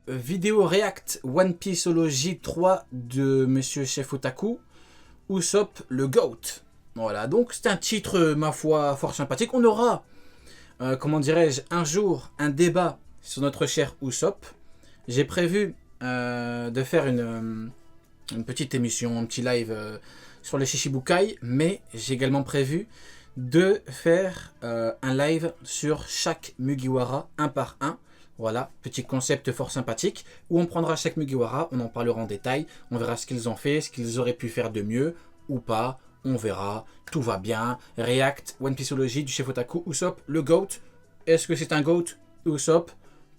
vidéo react One Pieceology 3 de Monsieur Chef Otaku, Usopp le GOAT. Voilà, donc c'est un titre, ma foi, fort sympathique. On aura, comment dirais-je, un jour, un débat sur notre cher Usopp. J'ai prévu de faire une petite émission, un petit live sur les Shichibukai, mais j'ai également prévu de faire un live sur chaque Mugiwara, un par un. Voilà, petit concept fort sympathique, où on prendra chaque Mugiwara, on en parlera en détail, on verra ce qu'ils ont fait, ce qu'ils auraient pu faire de mieux, ou pas, on verra, tout va bien. React, One Pieceology du chef Otaku, Usopp, le GOAT. Est-ce que c'est un GOAT, Usopp?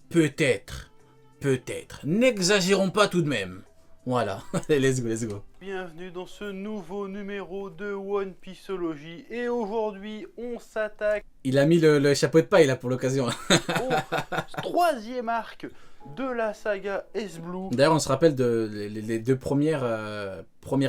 Peut-être, peut-être. N'exagérons pas tout de même. Voilà, allez, let's go. Bienvenue dans ce nouveau numéro de One Pieceology et aujourd'hui on s'attaque Il a mis le chapeau de paille là pour l'occasion. au troisième arc de la saga S-Blue. D'ailleurs on se rappelle de les deux premiers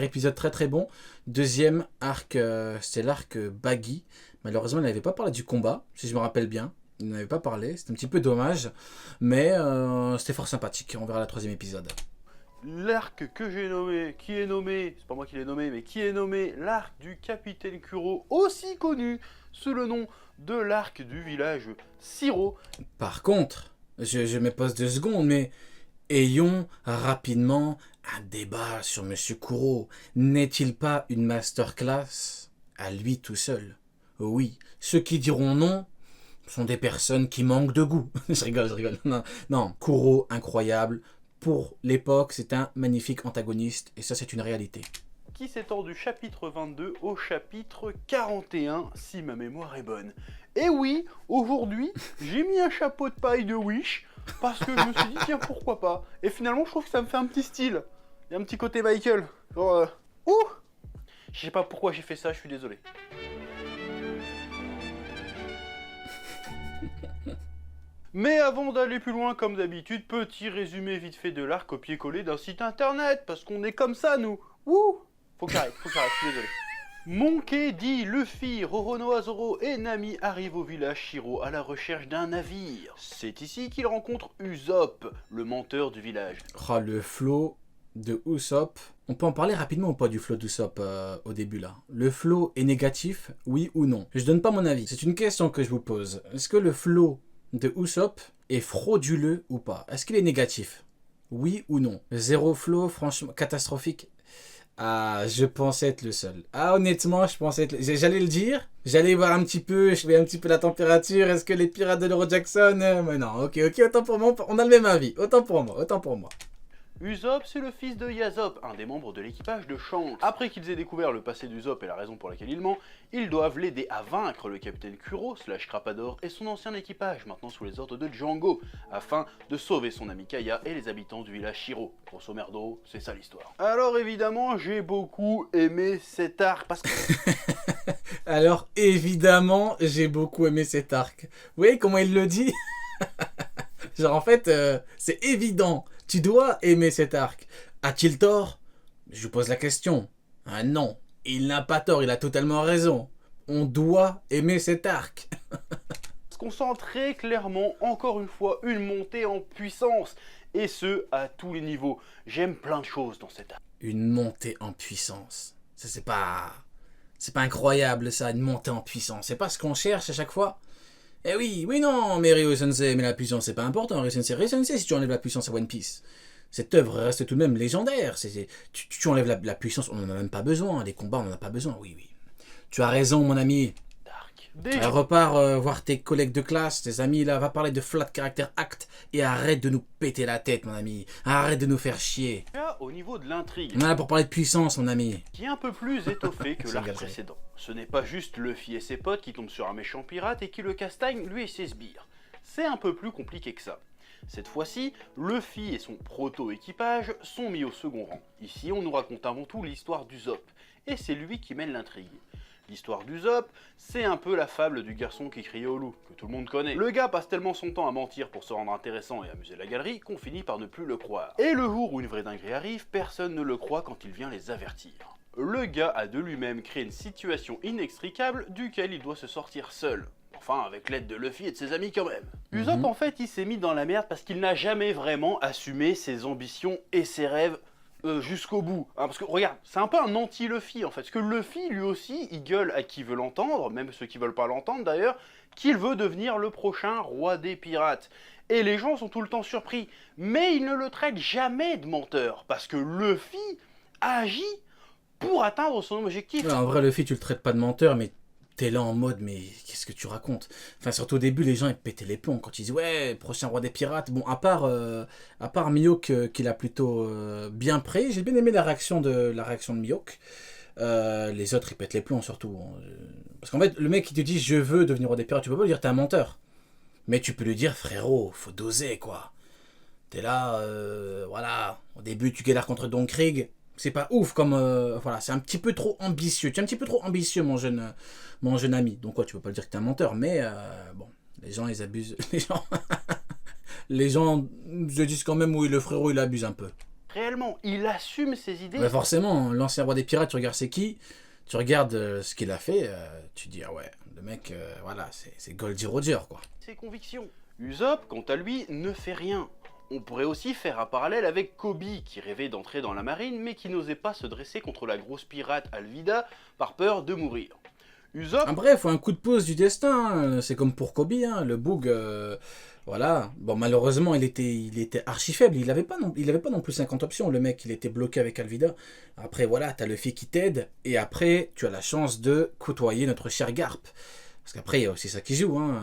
épisodes très bons. Deuxième arc, c'est l'arc Baggy. Malheureusement il n'avait pas parlé du combat, si je me rappelle bien. Il n'avait pas parlé, c'était un petit peu dommage. Mais c'était fort sympathique, on verra le troisième épisode. L'arc que j'ai nommé, qui est nommé, c'est pas moi qui l'ai nommé, mais qui est nommé l'arc du Capitaine Kuro, aussi connu sous le nom de l'arc du village Siro. Par contre, je me pose 2 secondes, mais ayons rapidement un débat sur Monsieur Kuro. N'est-il pas une masterclass à lui tout seul? Oui, ceux qui diront non sont des personnes qui manquent de goût. je rigole. Non, Kuro, incroyable. Pour l'époque, c'est un magnifique antagoniste, et ça c'est une réalité. Qui s'étend du chapitre 22 au chapitre 41, si ma mémoire est bonne. Et oui, aujourd'hui, j'ai mis un chapeau de paille de Wish, parce que je me suis dit, tiens, pourquoi pas. Et finalement, je trouve que ça me fait un petit style. Il y a un petit côté Michael. Genre, ouh! Je sais pas pourquoi j'ai fait ça, je suis désolé. Mais avant d'aller plus loin, comme d'habitude, petit résumé vite fait de l'arc copier-coller d'un site internet, parce qu'on est comme ça, nous. Ouh! Faut que j'arrête, je suis désolé. Monkey dit Luffy, Roronoa Zoro et Nami arrivent au village Shiro à la recherche d'un navire. C'est ici qu'ils rencontrent Usopp, le menteur du village. Oh, le flow de Usopp. On peut en parler rapidement ou pas du flow d'Usopp au début là? Le flow est négatif, oui ou non? Je donne pas mon avis, c'est une question que je vous pose. Est-ce que le flow de Usopp est frauduleux ou pas? Est-ce qu'il est négatif? Oui ou non? Zéro flow, franchement, catastrophique. Ah, je pensais être le seul. Ah, honnêtement, je pensais être... J'allais le dire. J'allais voir un petit peu, je fais un petit peu la température. Est-ce que les pirates de l'Euro Jackson... Mais non, ok, autant pour moi. On a le même avis. Autant pour moi. Usopp, c'est le fils de Yasop, un des membres de l'équipage de Shanks. Après qu'ils aient découvert le passé d'Usopp et la raison pour laquelle il ment, ils doivent l'aider à vaincre le capitaine Kuro, Crapador, et son ancien équipage, maintenant sous les ordres de Django, afin de sauver son ami Kaya et les habitants du village Shiro. Grosso merdo, c'est ça l'histoire. Alors évidemment, j'ai beaucoup aimé cet arc, parce que... Alors évidemment, j'ai beaucoup aimé cet arc. Vous voyez comment il le dit? Genre en fait, c'est évident. Tu dois aimer cet arc. A-t-il tort? Je vous pose la question. Ah non, il n'a pas tort, il a totalement raison. On doit aimer cet arc. Parce qu'on sent très clairement, encore une fois, une montée en puissance. Et ce, à tous les niveaux. J'aime plein de choses dans cet arc. Une montée en puissance. Ça c'est pas incroyable ça, une montée en puissance. C'est pas ce qu'on cherche à chaque fois. Eh oui, non, mais Ryo Sensei, mais la puissance c'est pas important. Ryo Sensei, si tu enlèves la puissance à One Piece, cette œuvre reste tout de même légendaire. Tu enlèves la puissance, on n'en a même pas besoin. Les combats, on n'en a pas besoin. Oui. Tu as raison, mon ami. Repars voir tes collègues de classe, tes amis là, va parler de Flat Character Act et arrête de nous péter la tête, mon ami. Arrête de nous faire chier. Là, au niveau de l'intrigue, on est là pour parler de puissance, mon ami. Qui est un peu plus étoffé que l'arc précédent. Ce n'est pas juste Luffy et ses potes qui tombent sur un méchant pirate et qui le castagne lui et ses sbires. C'est un peu plus compliqué que ça. Cette fois-ci, Luffy et son proto-équipage sont mis au second rang. Ici, on nous raconte avant tout l'histoire d'Usopp, et c'est lui qui mène l'intrigue. L'histoire d'Usopp, c'est un peu la fable du garçon qui criait au loup, que tout le monde connaît. Le gars passe tellement son temps à mentir pour se rendre intéressant et amuser la galerie qu'on finit par ne plus le croire. Et le jour où une vraie dinguerie arrive, personne ne le croit quand il vient les avertir. Le gars a de lui-même créé une situation inextricable duquel il doit se sortir seul. Enfin, avec l'aide de Luffy et de ses amis quand même. Usopp, en fait, il s'est mis dans la merde parce qu'il n'a jamais vraiment assumé ses ambitions et ses rêves jusqu'au bout. Hein, parce que, regarde, c'est un peu un anti-Luffy, en fait. Parce que Luffy, lui aussi, il gueule à qui veut l'entendre, même ceux qui veulent pas l'entendre d'ailleurs, qu'il veut devenir le prochain roi des pirates. Et les gens sont tout le temps surpris. Mais ils ne le traitent jamais de menteur. Parce que Luffy agit pour atteindre son objectif. Ouais, en vrai, Luffy, tu le traites pas de menteur, mais t'es là en mode, mais qu'est-ce que tu racontes? Enfin, surtout au début, les gens, ils pétaient les plombs quand ils disaient, ouais, prochain roi des pirates. Bon, à part Mihawk, qui l'a plutôt bien pris, j'ai bien aimé la réaction de Mihawk. Les autres, ils pètent les plombs, surtout. Parce qu'en fait, le mec qui te dit, je veux devenir roi des pirates, tu peux pas lui dire, t'es un menteur. Mais tu peux lui dire, frérot, faut doser, quoi. T'es là, voilà. Au début, tu galères contre Don Krieg. C'est pas ouf comme... voilà, c'est un petit peu trop ambitieux. Tu es un petit peu trop ambitieux, mon jeune ami. Donc, quoi, tu peux pas dire que t'es un menteur. Mais, bon, les gens, ils abusent. Les gens se disent quand même, oui, le frérot, il abuse un peu. Réellement, il assume ses idées. Mais forcément, l'ancien roi des pirates, tu regardes c'est qui. Tu regardes ce qu'il a fait. Tu dis, ah ouais, le mec, voilà, c'est Goldie Roger, quoi. Ses convictions. Usopp, quant à lui, ne fait rien. On pourrait aussi faire un parallèle avec Kobe, qui rêvait d'entrer dans la marine, mais qui n'osait pas se dresser contre la grosse pirate Alvida par peur de mourir. Usopp... Ah, bref, un coup de pouce du destin, hein. C'est comme pour Kobe, hein. Le Boog, voilà. Bon, malheureusement, il était archi faible, il avait pas non plus 50 options, le mec, il était bloqué avec Alvida. Après, voilà, t'as Luffy qui t'aide, et après, tu as la chance de côtoyer notre cher Garp. Parce qu'après, il y a aussi ça qui joue. Hein.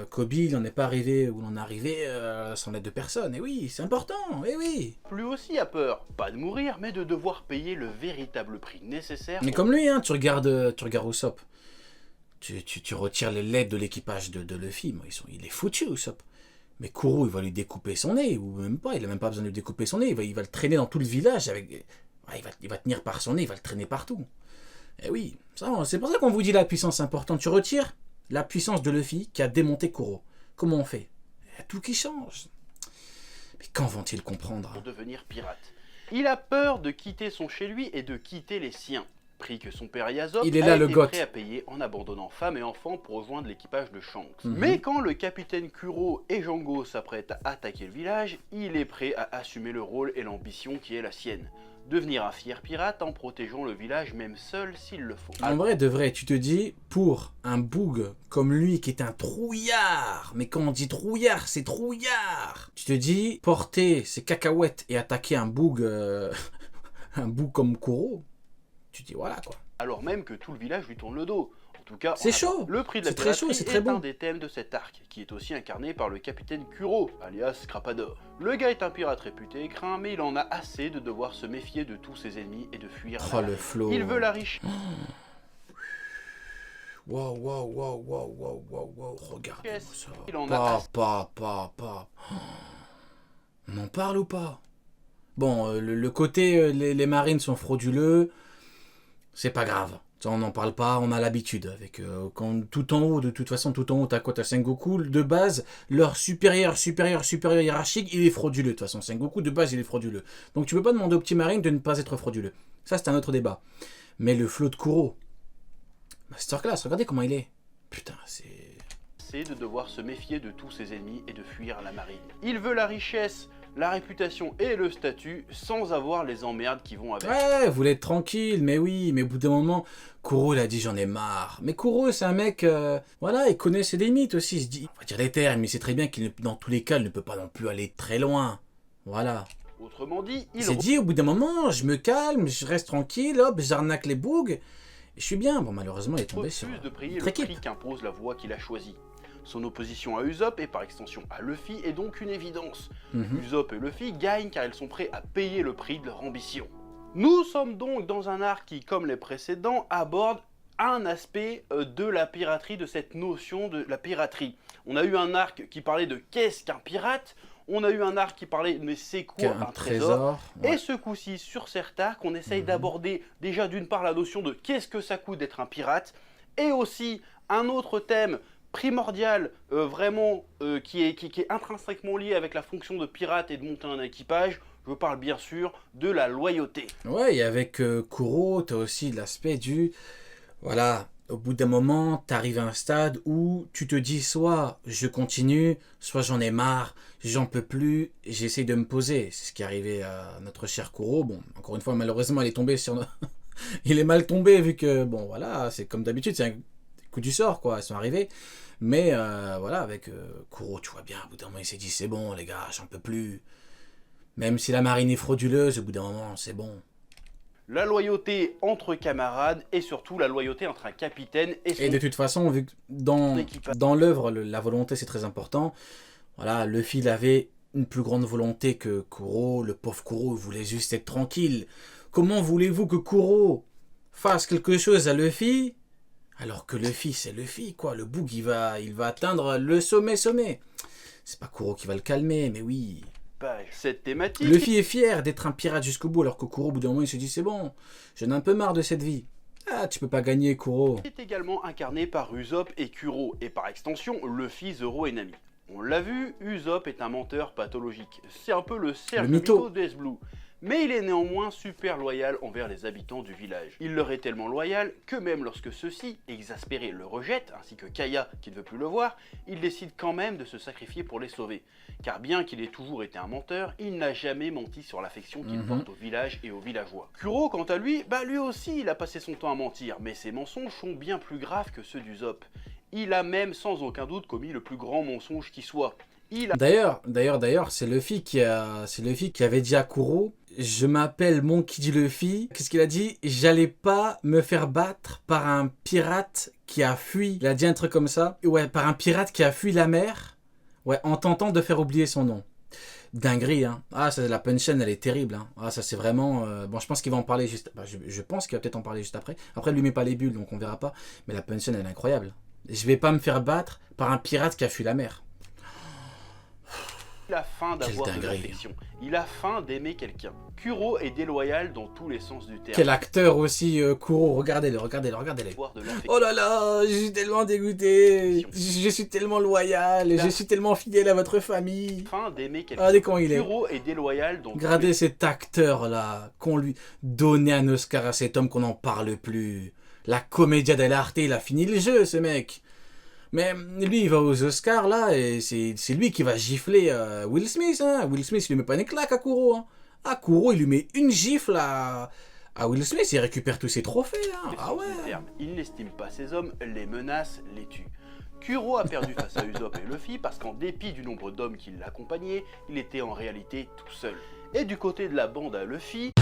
Kobe, il n'en est pas arrivé où l'on est arrivé sans l'aide de personne. Et oui, c'est important. Et oui. Lui aussi a peur, pas de mourir, mais de devoir payer le véritable prix nécessaire. Mais comme lui, hein, tu regardes Usopp. Tu retires les lettres de l'équipage de Luffy. Il est foutu, Usopp. Mais Kuro, il va lui découper son nez. Ou même pas, il n'a même pas besoin de lui découper son nez. Il va le traîner dans tout le village. Il va tenir par son nez, il va le traîner partout. Et oui, c'est pour ça qu'on vous dit la puissance importante. Tu retires la puissance de Luffy qui a démonté Kuro. Comment on fait? Il y a tout qui change. Mais quand vont-ils comprendre? Pour devenir pirate. Il a peur de quitter son chez lui et de quitter les siens. Prix que son père Yasop il est là, a été goth. Prêt à payer en abandonnant femme et enfants pour rejoindre l'équipage de Shanks. Mais quand le capitaine Kuro et Django s'apprêtent à attaquer le village, il est prêt à assumer le rôle et l'ambition qui est la sienne. Devenir un fier pirate en protégeant le village même seul s'il le faut. En vrai, de vrai, tu te dis, pour un boug comme lui qui est un trouillard, mais quand on dit trouillard, c'est trouillard. Tu te dis, porter ses cacahuètes et attaquer un boug comme Kuro, tu te dis voilà quoi. Alors même que tout le village lui tourne le dos. En tout cas, c'est chaud. Le prix de la c'est très chaud, piraterie c'est très est bon. un des thèmes de cet arc, qui est aussi incarné par le capitaine Kuro, alias Crapador. Le gars est un pirate réputé et craint, mais il en a assez de devoir se méfier de tous ses ennemis et de fuir. Oh le flow. Il veut la richesse. Wow, regarde ça. Il en a assez. Pas. On en parle ou pas? Bon, le côté les marines sont frauduleux, c'est pas grave. Ça, on n'en parle pas, on a l'habitude. Avec quand tout en haut, de toute façon, tout en haut, t'as quoi? T'as Sengoku, de base, leur supérieur hiérarchique, il est frauduleux. De toute façon, Sengoku, de base, il est frauduleux. Donc tu peux pas demander aux petits marines de ne pas être frauduleux. Ça, c'est un autre débat. Mais le flot de Kuro, masterclass, regardez comment il est. Putain, c'est... de devoir se méfier de tous ses ennemis et de fuir la marine. Il veut la richesse, la réputation et le statut sans avoir les emmerdes qui vont avec. Ouais, vous voulez être tranquille, mais oui, mais au bout d'un moment, Kuro il a dit j'en ai marre. Mais Kuro c'est un mec, voilà, il connaît ses limites aussi, il se dit, on va dire les termes, mais il sait très bien qu'il dans tous les cas, il ne peut pas non plus aller très loin. Voilà. Autrement dit, il s'est dit au bout d'un moment, je me calme, je reste tranquille, hop, j'arnaque les bougs, et je suis bien. Bon, malheureusement, il est tombé sur de payer le prix qu'impose la voie qu'il a choisie. Son opposition à Usopp et par extension à Luffy est donc une évidence. Usopp et Luffy gagnent car ils sont prêts à payer le prix de leur ambition. Nous sommes donc dans un arc qui, comme les précédents, aborde un aspect de la piraterie, de cette notion de la piraterie. On a eu un arc qui parlait de qu'est-ce qu'un pirate, on a eu un arc qui parlait de mais c'est quoi un trésor, ouais. Et ce coup-ci, sur cet arc, on essaye d'aborder déjà d'une part la notion de qu'est-ce que ça coûte d'être un pirate, et aussi un autre thème primordial, vraiment, qui est intrinsèquement lié avec la fonction de pirate et de monter un équipage. Je parle bien sûr de la loyauté. Ouais, et avec Kuro, t'as aussi l'aspect du... Voilà, au bout d'un moment, tu arrives à un stade où tu te dis soit je continue, soit j'en ai marre, j'en peux plus, j'essaie de me poser. C'est ce qui est arrivé à notre cher Kuro. Bon, encore une fois, malheureusement, il est tombé sur... il est mal tombé vu que, bon, voilà, c'est comme d'habitude, c'est un coup du sort, quoi, ils sont arrivés. Mais voilà, avec Kuro, tu vois bien, au bout d'un moment, il s'est dit c'est bon, les gars, j'en peux plus. Même si la marine est frauduleuse, au bout d'un moment, c'est bon. La loyauté entre camarades et surtout la loyauté entre un capitaine et son Et de toute façon, vu que dans l'œuvre, la volonté c'est très important. Voilà, Luffy il avait une plus grande volonté que Kuro. Le pauvre Kuro voulait juste être tranquille. Comment voulez-vous que Kuro fasse quelque chose à Luffy alors que Luffy c'est Luffy quoi. Le Boog il va atteindre le sommet. C'est pas Kuro qui va le calmer, mais oui. Cette thématique. Luffy est fier d'être un pirate jusqu'au bout, alors que Kuro, au bout d'un moment, il se dit c'est bon, j'en ai un peu marre de cette vie. Ah, tu peux pas gagner, Kuro. Est également incarné par Usopp et Kuro, et par extension Luffy, Zoro et Nami. On l'a vu, Usopp est un menteur pathologique. C'est un peu le Serge Mito de Blue. Mais il est néanmoins super loyal envers les habitants du village. Il leur est tellement loyal que même lorsque ceux-ci, exaspérés, le rejettent, ainsi que Kaya qui ne veut plus le voir, il décide quand même de se sacrifier pour les sauver. Car bien qu'il ait toujours été un menteur, il n'a jamais menti sur l'affection qu'il porte au village et aux villageois. Kuro, quant à lui, lui aussi il a passé son temps à mentir, mais ses mensonges sont bien plus graves que ceux d'Usopp. Il a même sans aucun doute commis le plus grand mensonge qui soit. D'ailleurs, c'est Luffy qui avait dit à Kuro, je m'appelle Monkey D. Luffy. Qu'est-ce qu'il a dit? J'allais pas me faire battre par un pirate qui a fui. Il a dit un truc comme ça. Ouais, par un pirate qui a fui la mer. Ouais, en tentant de faire oublier son nom. Dinguerie, hein. Ah, ça, la punchline, elle est terrible, hein. Ah, ça, c'est vraiment... Bon, je pense qu'il va en parler juste... je pense qu'il va peut-être en parler juste après. Après, il lui met pas les bulles, donc on verra pas. Mais la punchline, elle est incroyable. Je vais pas me faire battre par un pirate qui a fui la mer. Il a faim d'avoir de l'affection. Il a faim d'aimer quelqu'un. Kuro est déloyal dans tous les sens du terme. Quel acteur aussi, Kuro. Regardez-le. Oh là là, je suis tellement dégoûté. Je suis tellement loyal. Je suis tellement fidèle à votre famille. Faim d'aimer quelqu'un. Regardez comment il est. Kuro est déloyal dans regardez cet acteur-là. Qu'on lui donnait un Oscar à cet homme qu'on n'en parle plus. La commedia dell'arte, il a fini le jeu, ce mec. Mais lui, il va aux Oscars, là, et c'est lui qui va gifler Will Smith. Hein. Will Smith, il lui met pas une claque à Kuro. Hein. Ah, Kuro, il lui met une gifle à Will Smith, il récupère tous ses trophées. Hein. Ah ouais. Il n'estime pas ses hommes, les menace, les tue. Kuro a perdu face à Usopp et Luffy parce qu'en dépit du nombre d'hommes qui l'accompagnaient, il était en réalité tout seul. Et du côté de la bande à Luffy...